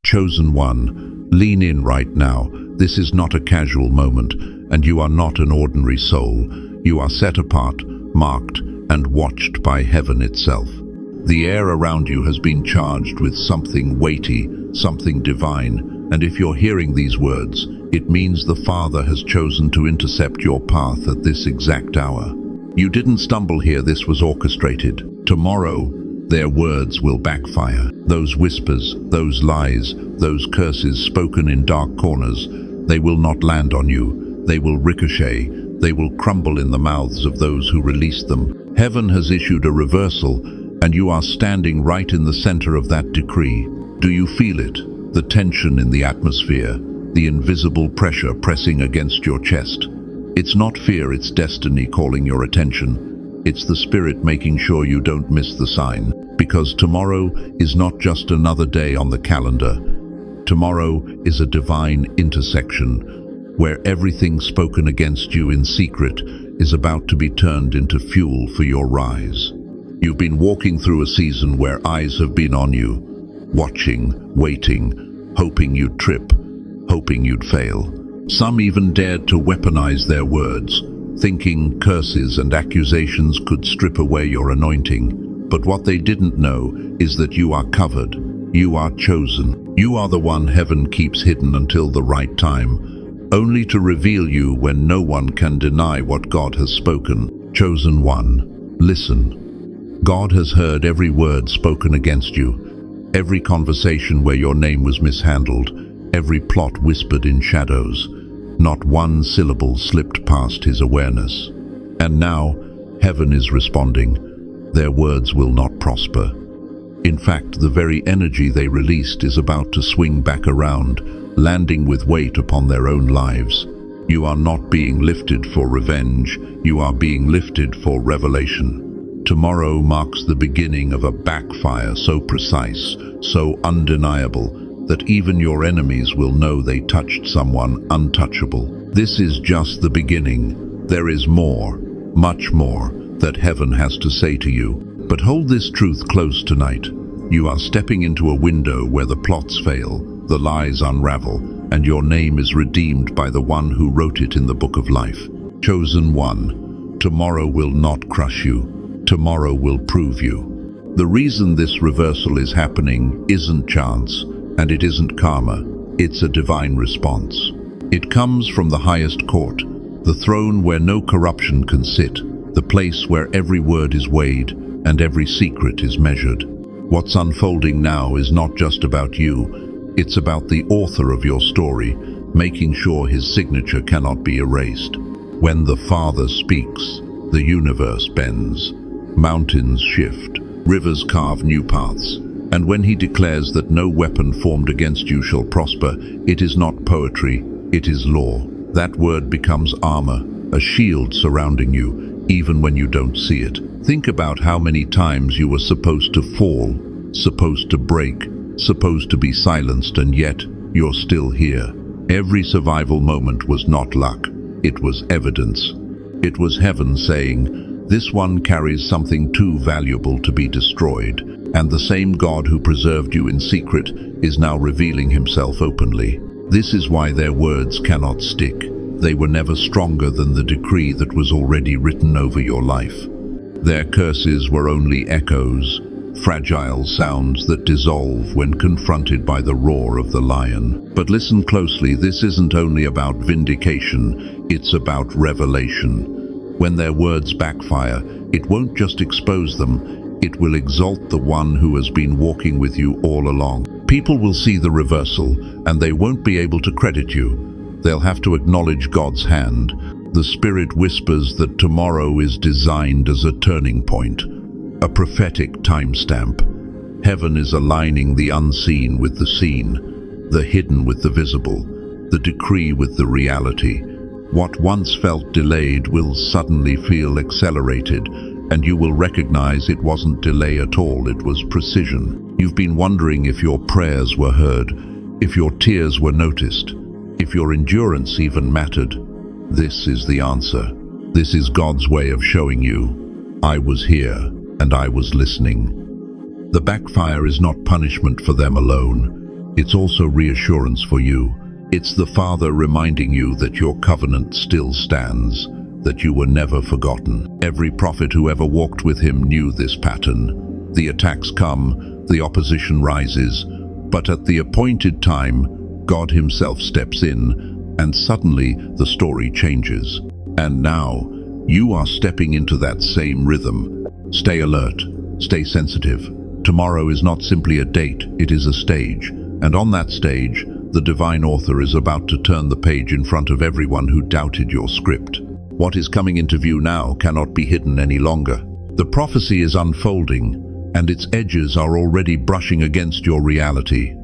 Chosen one, lean in right now. This is not a casual moment, and you are not an ordinary soul. You are set apart, marked, and watched by heaven itself. The air around you has been charged with something weighty, something divine, and if you're hearing these words, it means the Father has chosen to intercept your path at this exact hour. You didn't stumble here, this was orchestrated. Tomorrow, their words will backfire. Those whispers, those lies, those curses spoken in dark corners, they will not land on you. They will ricochet. They will crumble in the mouths of those who released them. Heaven has issued a reversal, and you are standing right in the center of that decree. Do you feel it? The tension in the atmosphere, the invisible pressure pressing against your chest. It's not fear, it's destiny calling your attention. It's the Spirit making sure you don't miss the sign. Because tomorrow is not just another day on the calendar. Tomorrow is a divine intersection, where everything spoken against you in secret is about to be turned into fuel for your rise. You've been walking through a season where eyes have been on you, watching, waiting, hoping you'd trip, hoping you'd fail. Some even dared to weaponize their words, thinking curses and accusations could strip away your anointing. But what they didn't know is that you are covered, you are chosen. You are the one heaven keeps hidden until the right time, only to reveal you when no one can deny what God has spoken. Chosen one, listen. God has heard every word spoken against you, every conversation where your name was mishandled, every plot whispered in shadows. Not one syllable slipped past his awareness. And now, heaven is responding. Their words will not prosper. In fact, the very energy they released is about to swing back around, landing with weight upon their own lives. You are not being lifted for revenge, you are being lifted for revelation. Tomorrow marks the beginning of a backfire so precise, so undeniable, that even your enemies will know they touched someone untouchable. This is just the beginning. There is more, much more, that heaven has to say to you. But hold this truth close tonight. You are stepping into a window where the plots fail, the lies unravel, and your name is redeemed by the one who wrote it in the book of life. Chosen one, tomorrow will not crush you. Tomorrow will prove you. The reason this reversal is happening isn't chance, and it isn't karma. It's a divine response. It comes from the highest court, the throne where no corruption can sit, the place where every word is weighed and every secret is measured. What's unfolding now is not just about you, it's about the author of your story, making sure his signature cannot be erased. When the Father speaks, the universe bends, mountains shift, rivers carve new paths, and when he declares that no weapon formed against you shall prosper, it is not poetry, it is law. That word becomes armor, a shield surrounding you, even when you don't see it. Think about how many times you were supposed to fall, supposed to break, supposed to be silenced, and yet you're still here. Every survival moment was not luck, it was evidence. It was heaven saying, this one carries something too valuable to be destroyed, and the same God who preserved you in secret is now revealing himself openly. This is why their words cannot stick. They were never stronger than the decree that was already written over your life. Their curses were only echoes, fragile sounds that dissolve when confronted by the roar of the lion. But listen closely, this isn't only about vindication, it's about revelation. When their words backfire, it won't just expose them, it will exalt the one who has been walking with you all along. People will see the reversal, and they won't be able to credit you. They'll have to acknowledge God's hand. The Spirit whispers that tomorrow is designed as a turning point, a prophetic timestamp. Heaven is aligning the unseen with the seen, the hidden with the visible, the decree with the reality. What once felt delayed will suddenly feel accelerated, and you will recognize it wasn't delay at all, it was precision. You've been wondering if your prayers were heard, if your tears were noticed, if your endurance even mattered. This is the answer. This is God's way of showing you, I was here and I was listening. The backfire is not punishment for them alone. It's also reassurance for you. It's the Father reminding you that your covenant still stands, that you were never forgotten. Every prophet who ever walked with him knew this pattern. The attacks come, the opposition rises, but at the appointed time, God himself steps in, and suddenly the story changes. And now, you are stepping into that same rhythm. Stay alert, stay sensitive. Tomorrow is not simply a date, it is a stage. And on that stage, the divine author is about to turn the page in front of everyone who doubted your script. What is coming into view now cannot be hidden any longer. The prophecy is unfolding, and its edges are already brushing against your reality.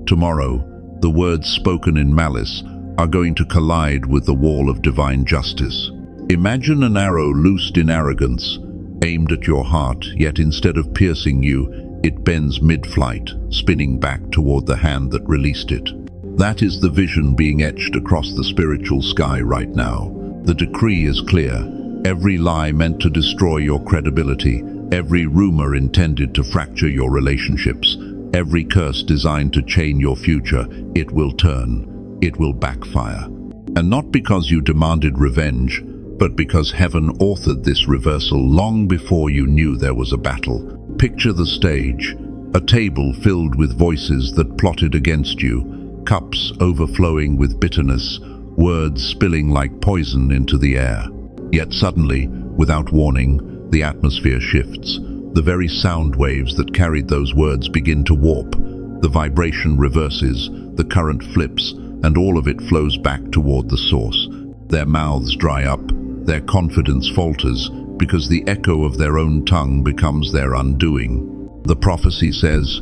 Tomorrow, the words spoken in malice are going to collide with the wall of divine justice. Imagine an arrow loosed in arrogance, aimed at your heart, yet instead of piercing you, it bends mid-flight, spinning back toward the hand that released it. That is the vision being etched across the spiritual sky right now. The decree is clear. Every lie meant to destroy your credibility, every rumor intended to fracture your relationships, every curse designed to chain your future, it will turn. It will backfire. And not because you demanded revenge, but because heaven authored this reversal long before you knew there was a battle. Picture the stage, a table filled with voices that plotted against you, cups overflowing with bitterness, words spilling like poison into the air. Yet suddenly, without warning, the atmosphere shifts. The very sound waves that carried those words begin to warp. The vibration reverses, the current flips, and all of it flows back toward the source. Their mouths dry up, their confidence falters, because the echo of their own tongue becomes their undoing. The prophecy says,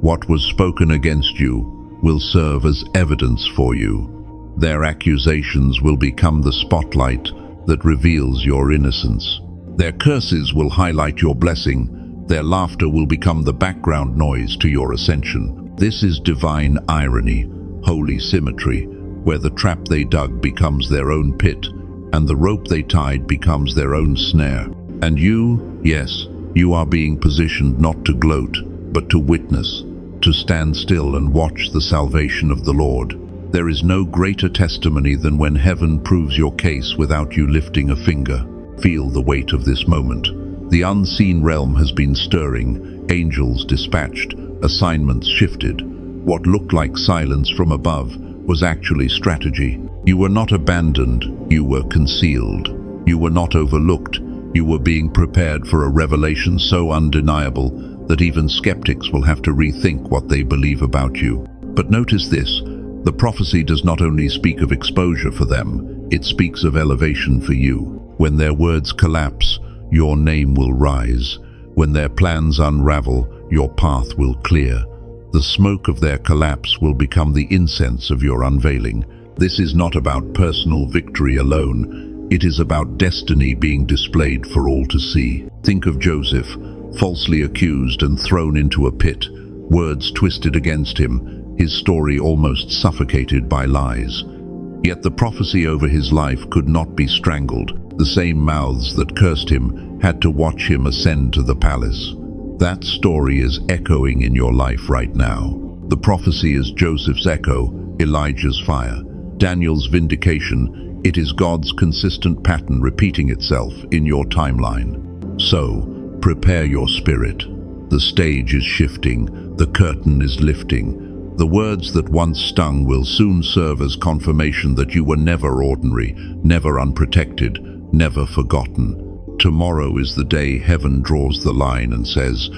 "What was spoken against you will serve as evidence for you." Their accusations will become the spotlight that reveals your innocence. Their curses will highlight your blessing. Their laughter will become the background noise to your ascension. This is divine irony, holy symmetry, where the trap they dug becomes their own pit, and the rope they tied becomes their own snare. And you, yes, you are being positioned not to gloat, but to witness, to stand still and watch the salvation of the Lord. There is no greater testimony than when heaven proves your case without you lifting a finger. Feel the weight of this moment. The unseen realm has been stirring, angels dispatched, assignments shifted. What looked like silence from above was actually strategy. You were not abandoned, you were concealed. You were not overlooked, you were being prepared for a revelation so undeniable that even skeptics will have to rethink what they believe about you. But notice this. The prophecy does not only speak of exposure for them, it speaks of elevation for you. When their words collapse, your name will rise. When their plans unravel, your path will clear. The smoke of their collapse will become the incense of your unveiling. This is not about personal victory alone. It is about destiny being displayed for all to see. Think of Joseph, falsely accused and thrown into a pit, words twisted against him, his story almost suffocated by lies. Yet the prophecy over his life could not be strangled. The same mouths that cursed him had to watch him ascend to the palace. That story is echoing in your life right now. The prophecy is Joseph's echo, Elijah's fire, Daniel's vindication. It is God's consistent pattern repeating itself in your timeline. So, prepare your spirit. The stage is shifting, the curtain is lifting. The words that once stung will soon serve as confirmation that you were never ordinary, never unprotected, never forgotten. Tomorrow is the day heaven draws the line and says,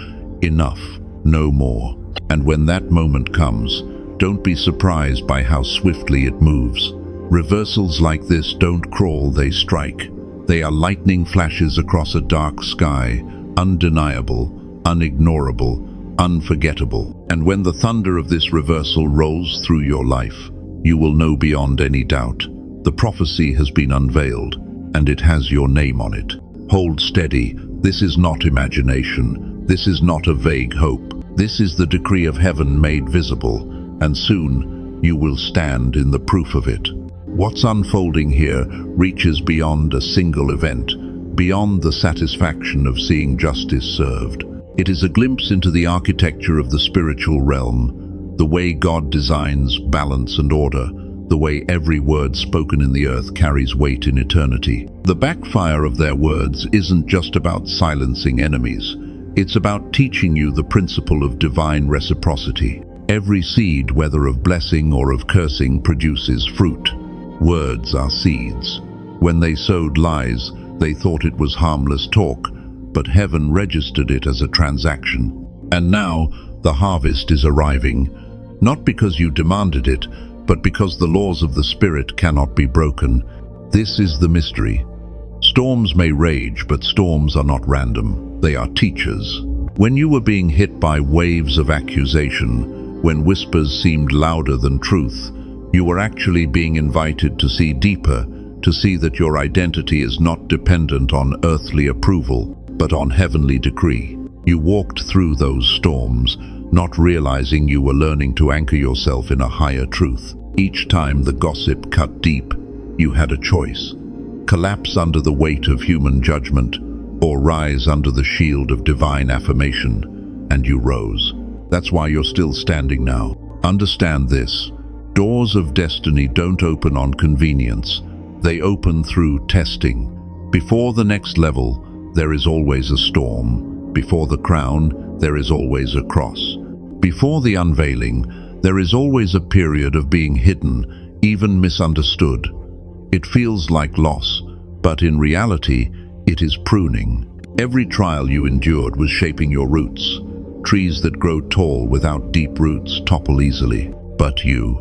"Enough, no more." And when that moment comes, don't be surprised by how swiftly it moves. Reversals like this don't crawl, they strike. They are lightning flashes across a dark sky, undeniable, unignorable, unforgettable. And when the thunder of this reversal rolls through your life, you will know beyond any doubt. The prophecy has been unveiled, and it has your name on it. Hold steady. This is not imagination. This is not a vague hope. This is the decree of heaven made visible, and soon you will stand in the proof of it. What's unfolding here reaches beyond a single event, beyond the satisfaction of seeing justice served. It is a glimpse into the architecture of the spiritual realm, The way God designs balance and order, the way every word spoken in the earth carries weight in eternity. The backfire of their words isn't just about silencing enemies. It's about teaching you the principle of divine reciprocity. Every seed, whether of blessing or of cursing, produces fruit. Words are seeds. When they sowed lies, they thought it was harmless talk, but heaven registered it as a transaction. And now, the harvest is arriving, not because you demanded it, but because the laws of the Spirit cannot be broken. This is the mystery. Storms may rage, but storms are not random. They are teachers. When you were being hit by waves of accusation, when whispers seemed louder than truth, you were actually being invited to see deeper, to see that your identity is not dependent on earthly approval, but on heavenly decree. You walked through those storms, not realizing you were learning to anchor yourself in a higher truth. Each time the gossip cut deep, you had a choice. Collapse under the weight of human judgment, or rise under the shield of divine affirmation, and you rose. That's why you're still standing now. Understand this. Doors of destiny don't open on convenience. They open through testing. Before the next level, there is always a storm. Before the crown, there is always a cross. Before the unveiling, there is always a period of being hidden, even misunderstood. It feels like loss, but in reality, it is pruning. Every trial you endured was shaping your roots. Trees that grow tall without deep roots topple easily. But you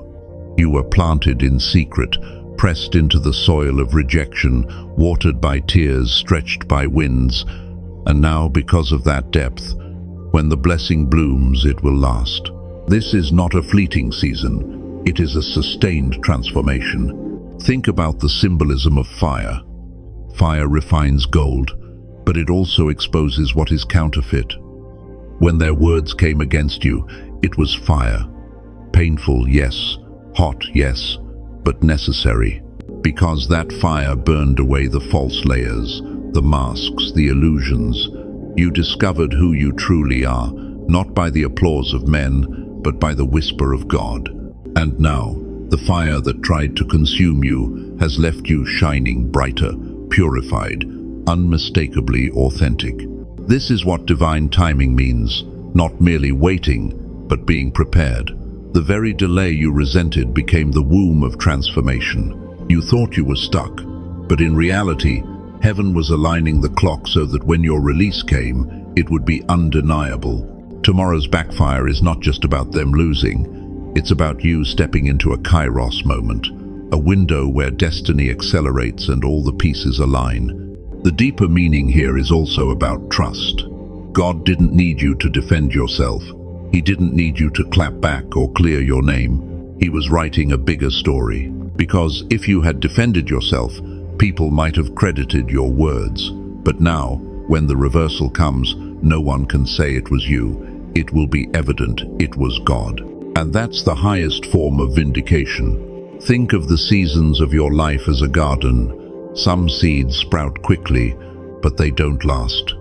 were planted in secret, pressed into the soil of rejection, watered by tears, stretched by winds. And now, because of that depth, when the blessing blooms, it will last. This is not a fleeting season. It is a sustained transformation. Think about the symbolism of fire. Fire refines gold, but it also exposes what is counterfeit. When their words came against you, it was fire. Painful, yes. Hot, yes. But necessary. Because that fire burned away the false layers, the masks, the illusions. You discovered who you truly are, not by the applause of men, but by the whisper of God. And now, the fire that tried to consume you has left you shining brighter, purified, unmistakably authentic. This is what divine timing means, not merely waiting, but being prepared. The very delay you resented became the womb of transformation. You thought you were stuck, but in reality, heaven was aligning the clock so that when your release came, it would be undeniable. Tomorrow's backfire is not just about them losing. It's about you stepping into a kairos moment, a window where destiny accelerates and all the pieces align. The deeper meaning here is also about trust. God didn't need you to defend yourself. He didn't need you to clap back or clear your name. He was writing a bigger story. Because if you had defended yourself, people might have credited your words. But now, when the reversal comes, no one can say it was you. It will be evident it was God. And that's the highest form of vindication. Think of the seasons of your life as a garden. Some seeds sprout quickly, but they don't last.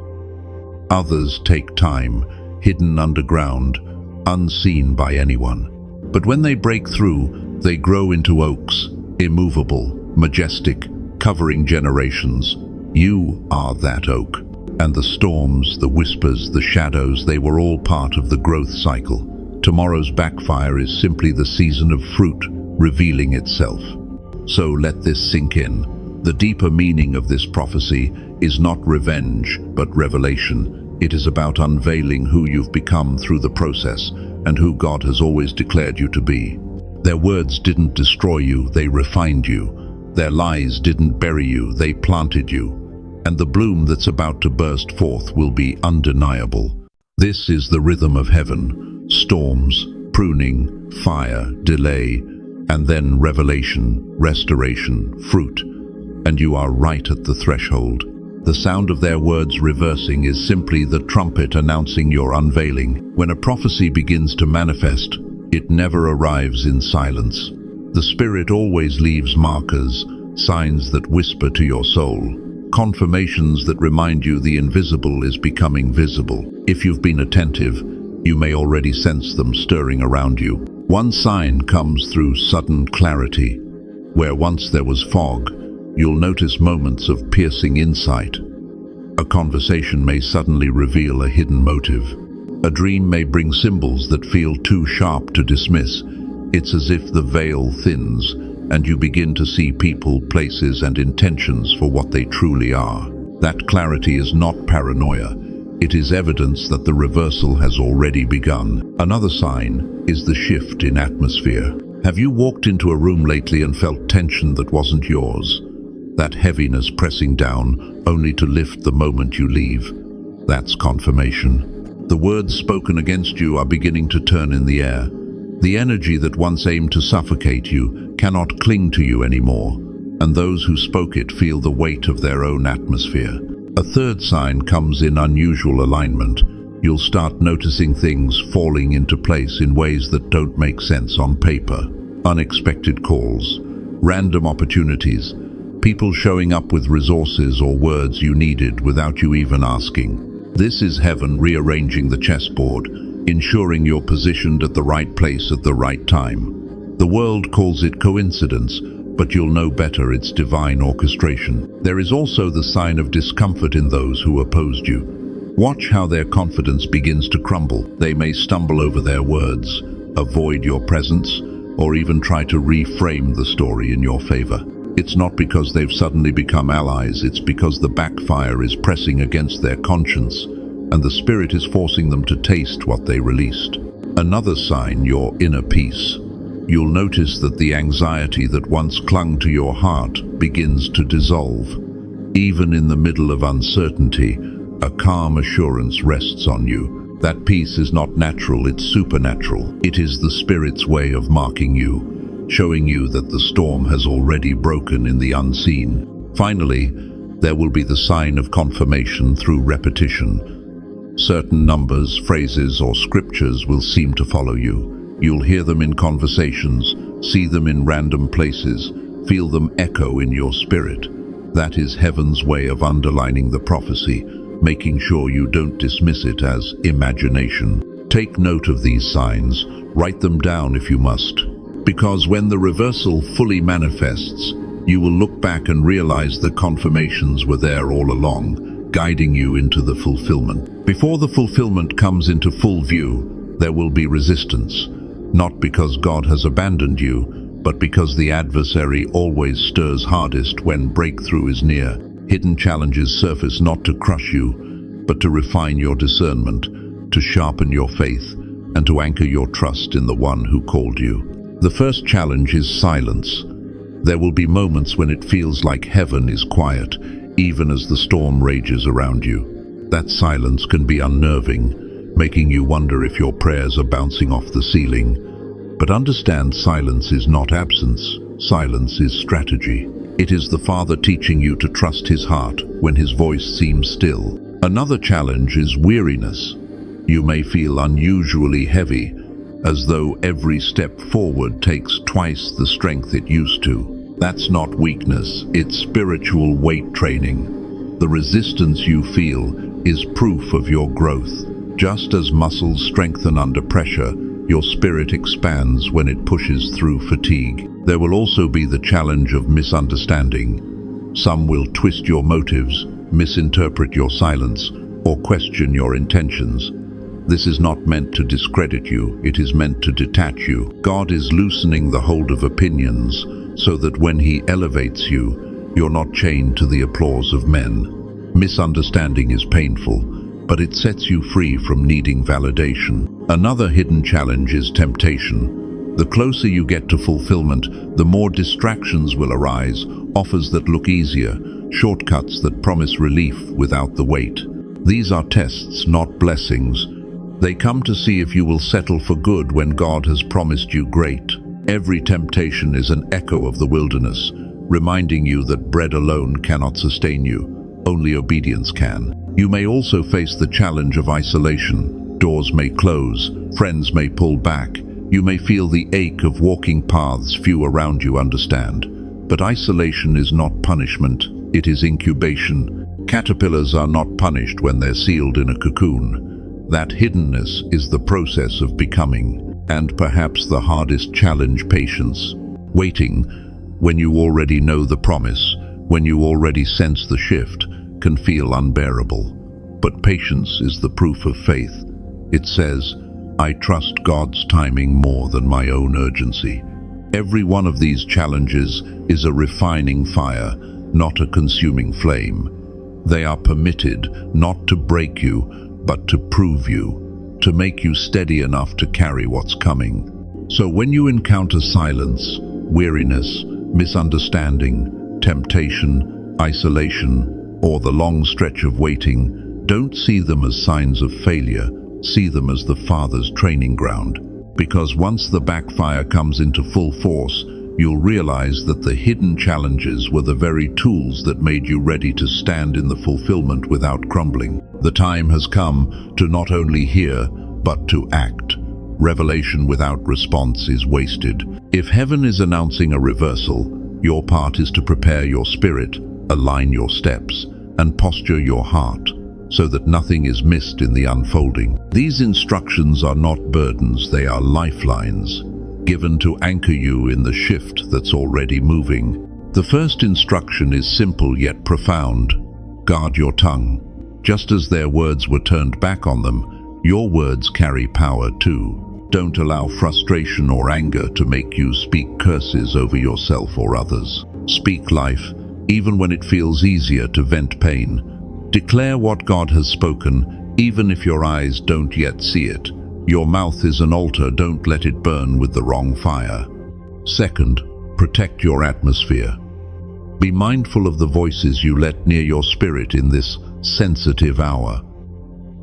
Others take time, hidden underground, unseen by anyone. But when they break through, they grow into oaks, immovable, majestic, covering generations. You are that oak. And the storms, the whispers, the shadows, they were all part of the growth cycle. Tomorrow's backfire is simply the season of fruit revealing itself. So let this sink in. The deeper meaning of this prophecy is not revenge, but revelation. It is about unveiling who you've become through the process and who God has always declared you to be. Their words didn't destroy you, they refined you. Their lies didn't bury you, they planted you. And the bloom that's about to burst forth will be undeniable. This is the rhythm of heaven. Storms, pruning, fire, delay, and then revelation, restoration, fruit. And you are right at the threshold. The sound of their words reversing is simply the trumpet announcing your unveiling. When a prophecy begins to manifest, it never arrives in silence. The Spirit always leaves markers, signs that whisper to your soul. Confirmations that remind you the invisible is becoming visible. If you've been attentive, You may already sense them stirring around you. One sign comes through sudden clarity. Where once there was fog, you'll notice moments of piercing insight. A conversation may suddenly reveal a hidden motive. A dream may bring symbols that feel too sharp to dismiss. It's as if the veil thins, and you begin to see people, places, and intentions for what they truly are. That clarity is not paranoia. It is evidence that the reversal has already begun. Another sign is the shift in atmosphere. Have you walked into a room lately and felt tension that wasn't yours? That heaviness pressing down, only to lift the moment you leave. That's confirmation. The words spoken against you are beginning to turn in the air. The energy that once aimed to suffocate you cannot cling to you anymore, and those who spoke it feel the weight of their own atmosphere. A third sign comes in unusual alignment. You'll start noticing things falling into place in ways that don't make sense on paper. Unexpected calls, random opportunities, people showing up with resources or words you needed without you even asking. This is heaven rearranging the chessboard, ensuring you're positioned at the right place at the right time. The world calls it coincidence, but you'll know better, it's divine orchestration. There is also the sign of discomfort in those who opposed you. Watch how their confidence begins to crumble. They may stumble over their words, avoid your presence, or even try to reframe the story in your favor. It's not because they've suddenly become allies, it's because the backfire is pressing against their conscience, and the Spirit is forcing them to taste what they released. Another sign, your inner peace. You'll notice that the anxiety that once clung to your heart begins to dissolve. Even in the middle of uncertainty, a calm assurance rests on you. That peace is not natural, it's supernatural. It is the Spirit's way of marking you, showing you that the storm has already broken in the unseen. Finally, there will be the sign of confirmation through repetition. Certain numbers, phrases, or scriptures will seem to follow you. You'll hear them in conversations, see them in random places, feel them echo in your spirit. That is heaven's way of underlining the prophecy, making sure you don't dismiss it as imagination. Take note of these signs, write them down if you must, because when the reversal fully manifests, you will look back and realize the confirmations were there all along, guiding you into the fulfillment. Before the fulfillment comes into full view, there will be resistance. Not because God has abandoned you, but because the adversary always stirs hardest when breakthrough is near. Hidden challenges surface not to crush you, but to refine your discernment, to sharpen your faith, and to anchor your trust in the one who called you. The first challenge is silence. There will be moments when it feels like heaven is quiet, even as the storm rages around you. That silence can be unnerving, making you wonder if your prayers are bouncing off the ceiling. But understand, silence is not absence. Silence is strategy. It is the Father teaching you to trust His heart when His voice seems still. Another challenge is weariness. You may feel unusually heavy, as though every step forward takes twice the strength it used to. That's not weakness, it's spiritual weight training. The resistance you feel is proof of your growth. Just as muscles strengthen under pressure, your spirit expands when it pushes through fatigue. There will also be the challenge of misunderstanding. Some will twist your motives, misinterpret your silence, or question your intentions. This is not meant to discredit you, it is meant to detach you. God is loosening the hold of opinions, so that when He elevates you, you're not chained to the applause of men. Misunderstanding is painful, but it sets you free from needing validation. Another hidden challenge is temptation. The closer you get to fulfillment, the more distractions will arise, offers that look easier, shortcuts that promise relief without the weight. These are tests, not blessings. They come to see if you will settle for good when God has promised you great. Every temptation is an echo of the wilderness, reminding you that bread alone cannot sustain you. Only obedience can. You may also face the challenge of isolation. Doors may close, friends may pull back. You may feel the ache of walking paths few around you understand. But isolation is not punishment, it is incubation. Caterpillars are not punished when they're sealed in a cocoon. That hiddenness is the process of becoming, and perhaps the hardest challenge, patience. Waiting, when you already know the promise, when you already sense the shift, can feel unbearable. But patience is the proof of faith. It says, I trust God's timing more than my own urgency. Every one of these challenges is a refining fire, not a consuming flame. They are permitted not to break you, but to prove you, to make you steady enough to carry what's coming. So when you encounter silence, weariness, misunderstanding, temptation, isolation, or the long stretch of waiting, don't see them as signs of failure. See them as the Father's training ground. Because once the backfire comes into full force, you'll realize that the hidden challenges were the very tools that made you ready to stand in the fulfillment without crumbling. The time has come to not only hear, but to act. Revelation without response is wasted. If heaven is announcing a reversal, your part is to prepare your spirit, align your steps, and posture your heart, so that nothing is missed in the unfolding. These instructions are not burdens, they are lifelines, given to anchor you in the shift that's already moving. The first instruction is simple yet profound. Guard your tongue. Just as their words were turned back on them, your words carry power too. Don't allow frustration or anger to make you speak curses over yourself or others. Speak life, even when it feels easier to vent pain. Declare what God has spoken, even if your eyes don't yet see it. Your mouth is an altar, don't let it burn with the wrong fire. Second, protect your atmosphere. Be mindful of the voices you let near your spirit in this sensitive hour.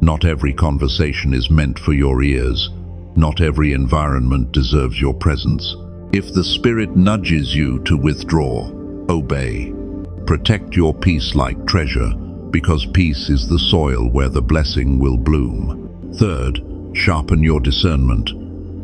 Not every conversation is meant for your ears. Not every environment deserves your presence. If the Spirit nudges you to withdraw, obey. Protect your peace like treasure, because peace is the soil where the blessing will bloom. Third, sharpen your discernment.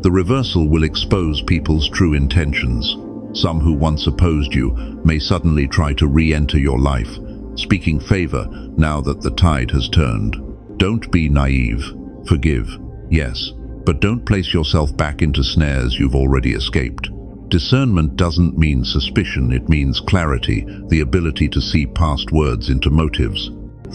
The reversal will expose people's true intentions. Some who once opposed you may suddenly try to re-enter your life, speaking favor now that the tide has turned. Don't be naive. Forgive, yes, but don't place yourself back into snares you've already escaped. Discernment doesn't mean suspicion, it means clarity, the ability to see past words into motives.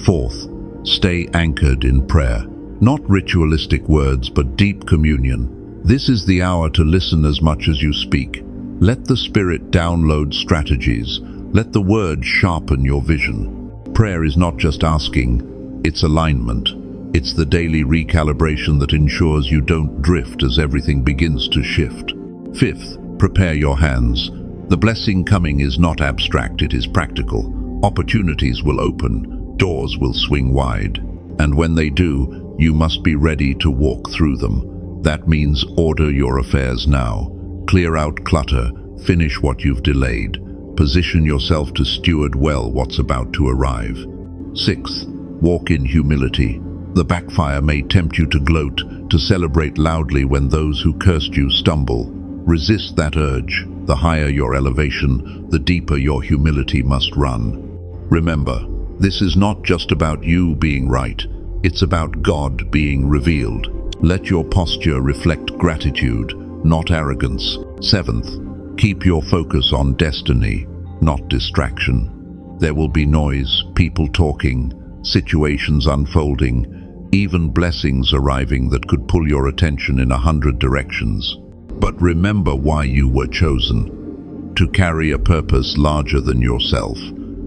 Fourth, stay anchored in prayer. Not ritualistic words, but deep communion. This is the hour to listen as much as you speak. Let the Spirit download strategies. Let the Word sharpen your vision. Prayer is not just asking, it's alignment. It's the daily recalibration that ensures you don't drift as everything begins to shift. Fifth, prepare your hands. The blessing coming is not abstract, it is practical. Opportunities will open, doors will swing wide. And when they do, you must be ready to walk through them. That means order your affairs now. Clear out clutter, finish what you've delayed. Position yourself to steward well what's about to arrive. Sixth, walk in humility. The backfire may tempt you to gloat, to celebrate loudly when those who cursed you stumble. Resist that urge. The higher your elevation, the deeper your humility must run. Remember, this is not just about you being right. It's about God being revealed. Let your posture reflect gratitude, not arrogance. Seventh, keep your focus on destiny, not distraction. There will be noise, people talking, situations unfolding, even blessings arriving that could pull your attention in 100 directions. But remember why you were chosen: to carry a purpose larger than yourself.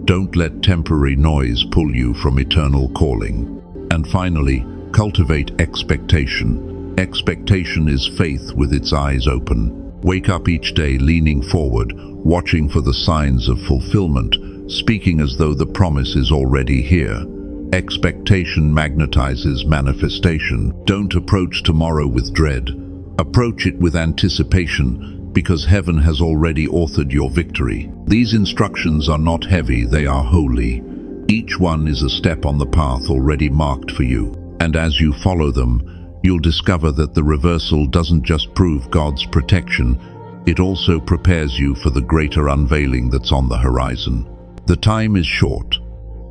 Don't let temporary noise pull you from eternal calling. And finally, cultivate expectation. Expectation is faith with its eyes open. Wake up each day leaning forward, watching for the signs of fulfillment, speaking as though the promise is already here. Expectation magnetizes manifestation. Don't approach tomorrow with dread. Approach it with anticipation, because heaven has already authored your victory. These instructions are not heavy, they are holy. Each one is a step on the path already marked for you. And as you follow them, you'll discover that the reversal doesn't just prove God's protection, it also prepares you for the greater unveiling that's on the horizon. The time is short.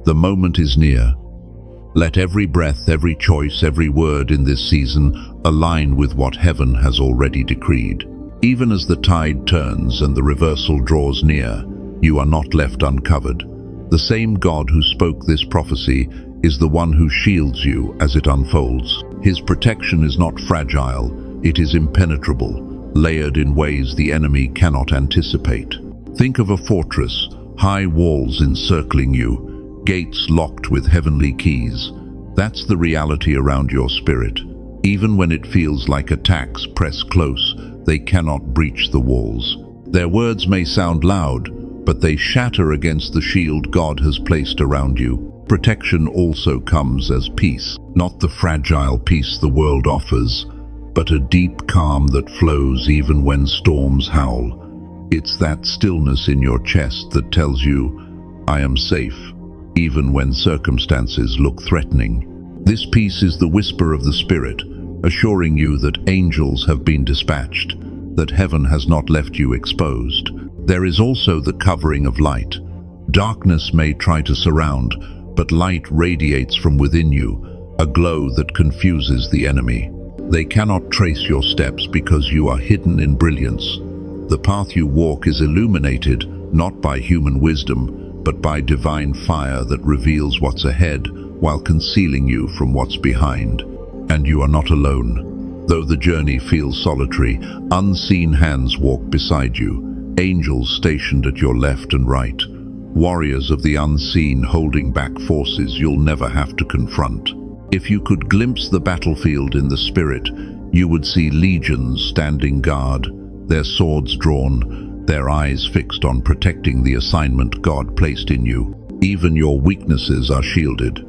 The moment is near. Let every breath, every choice, every word in this season align with what heaven has already decreed. Even as the tide turns and the reversal draws near, you are not left uncovered. The same God who spoke this prophecy is the one who shields you as it unfolds. His protection is not fragile, it is impenetrable, layered in ways the enemy cannot anticipate. Think of a fortress, high walls encircling you, gates locked with heavenly keys. That's the reality around your spirit. Even when it feels like attacks press close, they cannot breach the walls. Their words may sound loud, but they shatter against the shield God has placed around you. Protection also comes as peace, not the fragile peace the world offers, but a deep calm that flows even when storms howl. It's that stillness in your chest that tells you, I am safe, even when circumstances look threatening. This peace is the whisper of the Spirit, assuring you that angels have been dispatched, that heaven has not left you exposed. There is also the covering of light. Darkness may try to surround, but light radiates from within you, a glow that confuses the enemy. They cannot trace your steps because you are hidden in brilliance. The path you walk is illuminated, not by human wisdom, but by divine fire that reveals what's ahead while concealing you from what's behind. And you are not alone. Though the journey feels solitary, unseen hands walk beside you, angels stationed at your left and right, warriors of the unseen holding back forces you'll never have to confront. If you could glimpse the battlefield in the spirit, you would see legions standing guard, their swords drawn, their eyes fixed on protecting the assignment God placed in you. Even your weaknesses are shielded.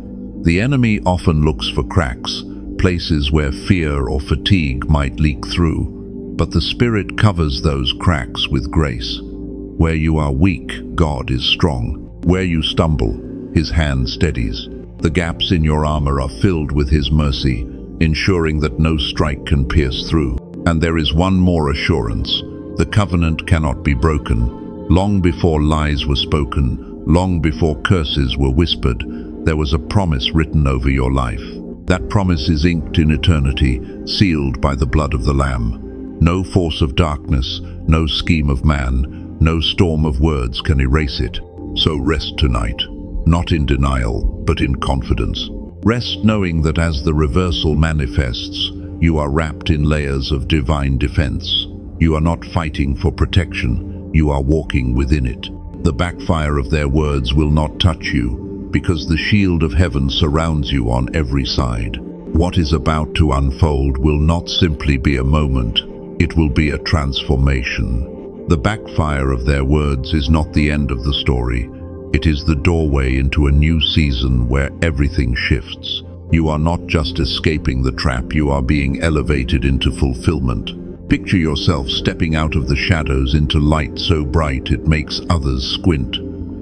The enemy often looks for cracks, places where fear or fatigue might leak through, but the Spirit covers those cracks with grace. Where you are weak, God is strong. Where you stumble, His hand steadies. The gaps in your armor are filled with His mercy, ensuring that no strike can pierce through. And there is one more assurance. The covenant cannot be broken. Long before lies were spoken, long before curses were whispered, there was a promise written over your life. That promise is inked in eternity, sealed by the blood of the Lamb. No force of darkness, no scheme of man, no storm of words can erase it. So rest tonight, not in denial, but in confidence. Rest knowing that as the reversal manifests, you are wrapped in layers of divine defense. You are not fighting for protection, you are walking within it. The backfire of their words will not touch you, because the shield of heaven surrounds you on every side. What is about to unfold will not simply be a moment, it will be a transformation. The backfire of their words is not the end of the story. It is the doorway into a new season where everything shifts. You are not just escaping the trap, you are being elevated into fulfillment. Picture yourself stepping out of the shadows into light so bright it makes others squint.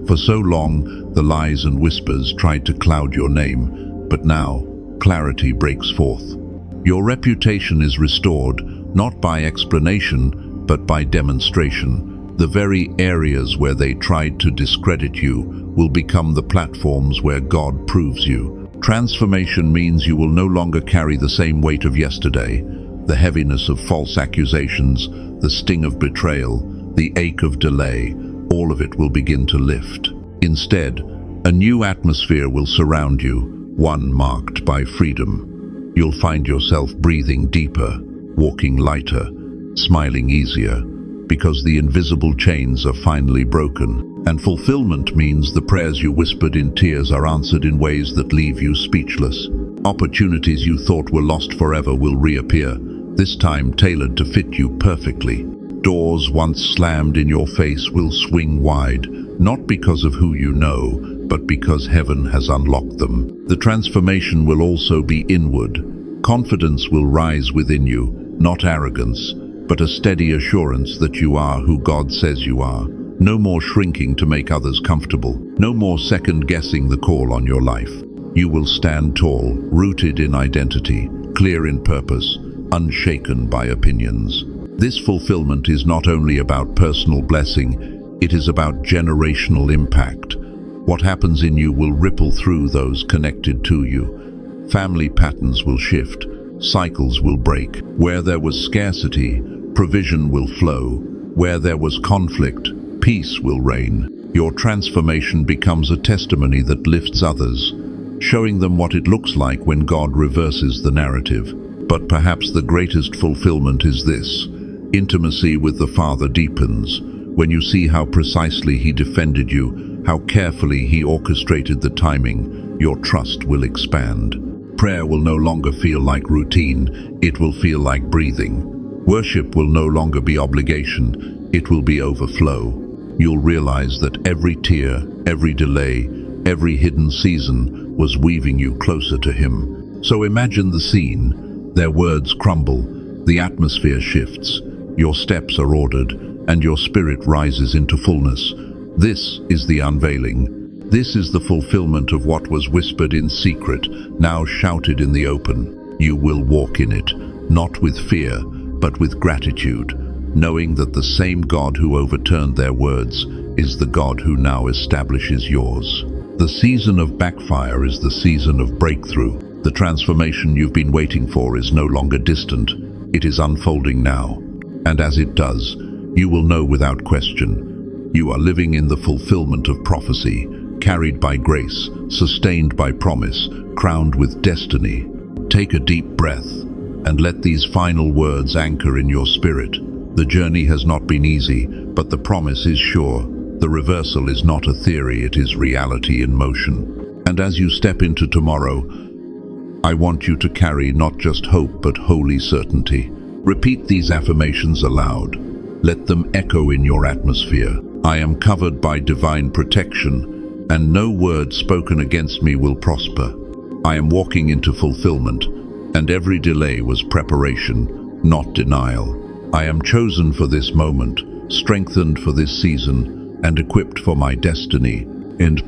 For so long, the lies and whispers tried to cloud your name, but now, clarity breaks forth. Your reputation is restored, not by explanation, but by demonstration. The very areas where they tried to discredit you will become the platforms where God proves you. Transformation means you will no longer carry the same weight of yesterday, the heaviness of false accusations, the sting of betrayal, the ache of delay. All of it will begin to lift. Instead, a new atmosphere will surround you, one marked by freedom. You'll find yourself breathing deeper, walking lighter, smiling easier, because the invisible chains are finally broken. And fulfillment means the prayers you whispered in tears are answered in ways that leave you speechless. Opportunities you thought were lost forever will reappear, this time tailored to fit you perfectly. Doors once slammed in your face will swing wide, not because of who you know, but because heaven has unlocked them. The transformation will also be inward. Confidence will rise within you, not arrogance, but a steady assurance that you are who God says you are. No more shrinking to make others comfortable. No more second-guessing the call on your life. You will stand tall, rooted in identity, clear in purpose, unshaken by opinions. This fulfillment is not only about personal blessing, it is about generational impact. What happens in you will ripple through those connected to you. Family patterns will shift, cycles will break. Where there was scarcity, provision will flow. Where there was conflict, peace will reign. Your transformation becomes a testimony that lifts others, showing them what it looks like when God reverses the narrative. But perhaps the greatest fulfillment is this: intimacy with the Father deepens. When you see how precisely He defended you, how carefully He orchestrated the timing, your trust will expand. Prayer will no longer feel like routine, it will feel like breathing. Worship will no longer be obligation, it will be overflow. You'll realize that every tear, every delay, every hidden season was weaving you closer to Him. So imagine the scene. Their words crumble, the atmosphere shifts, your steps are ordered, and your spirit rises into fullness. This is the unveiling. This is the fulfillment of what was whispered in secret, now shouted in the open. You will walk in it, not with fear, but with gratitude, knowing that the same God who overturned their words is the God who now establishes yours. The season of Backfire is the season of breakthrough. The transformation you've been waiting for is no longer distant. It is unfolding now. And as it does, you will know without question. You are living in the fulfillment of prophecy, carried by grace, sustained by promise, crowned with destiny. Take a deep breath and let these final words anchor in your spirit. The journey has not been easy, but the promise is sure. The reversal is not a theory, it is reality in motion. And as you step into tomorrow, I want you to carry not just hope, but holy certainty. Repeat these affirmations aloud. Let them echo in your atmosphere. I am covered by divine protection, and no word spoken against me will prosper. I am walking into fulfillment, and every delay was preparation, not denial. I am chosen for this moment, strengthened for this season, and equipped for my destiny. And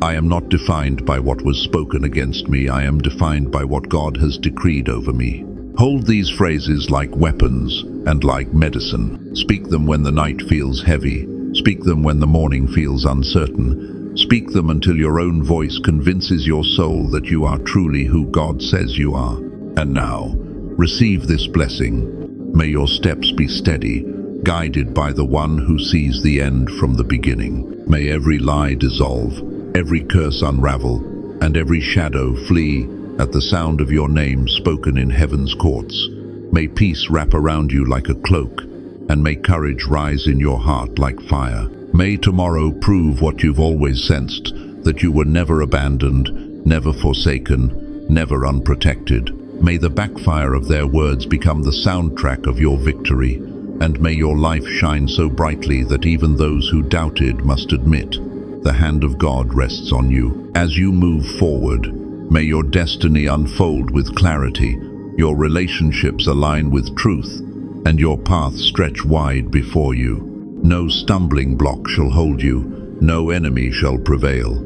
I am not defined by what was spoken against me, I am defined by what God has decreed over me. Hold these phrases like weapons and like medicine. Speak them when the night feels heavy. Speak them when the morning feels uncertain. Speak them until your own voice convinces your soul that you are truly who God says you are. And now, receive this blessing. May your steps be steady, guided by the one who sees the end from the beginning. May every lie dissolve, every curse unravel, and every shadow flee at the sound of your name spoken in heaven's courts. May peace wrap around you like a cloak, and may courage rise in your heart like fire. May tomorrow prove what you've always sensed, that you were never abandoned, never forsaken, never unprotected. May the backfire of their words become the soundtrack of your victory, and may your life shine so brightly that even those who doubted must admit the hand of God rests on you. As you move forward, may your destiny unfold with clarity, your relationships align with truth, and your path stretch wide before you. No stumbling block shall hold you, no enemy shall prevail,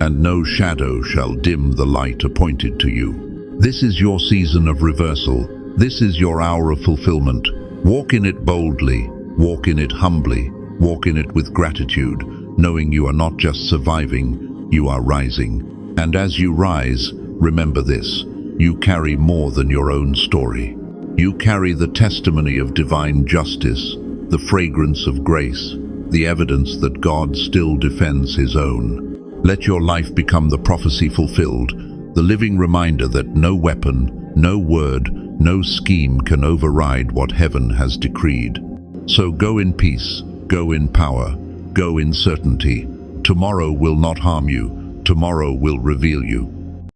and no shadow shall dim the light appointed to you. This is your season of reversal. This is your hour of fulfillment. Walk in it boldly, walk in it humbly, walk in it with gratitude, knowing you are not just surviving, you are rising. And as you rise, remember this: you carry more than your own story. You carry the testimony of divine justice, the fragrance of grace, the evidence that God still defends His own. Let your life become the prophecy fulfilled, the living reminder that no weapon, no word, no scheme can override what heaven has decreed. So go in peace, go in power, go in certainty. Tomorrow will not harm you, tomorrow will reveal you.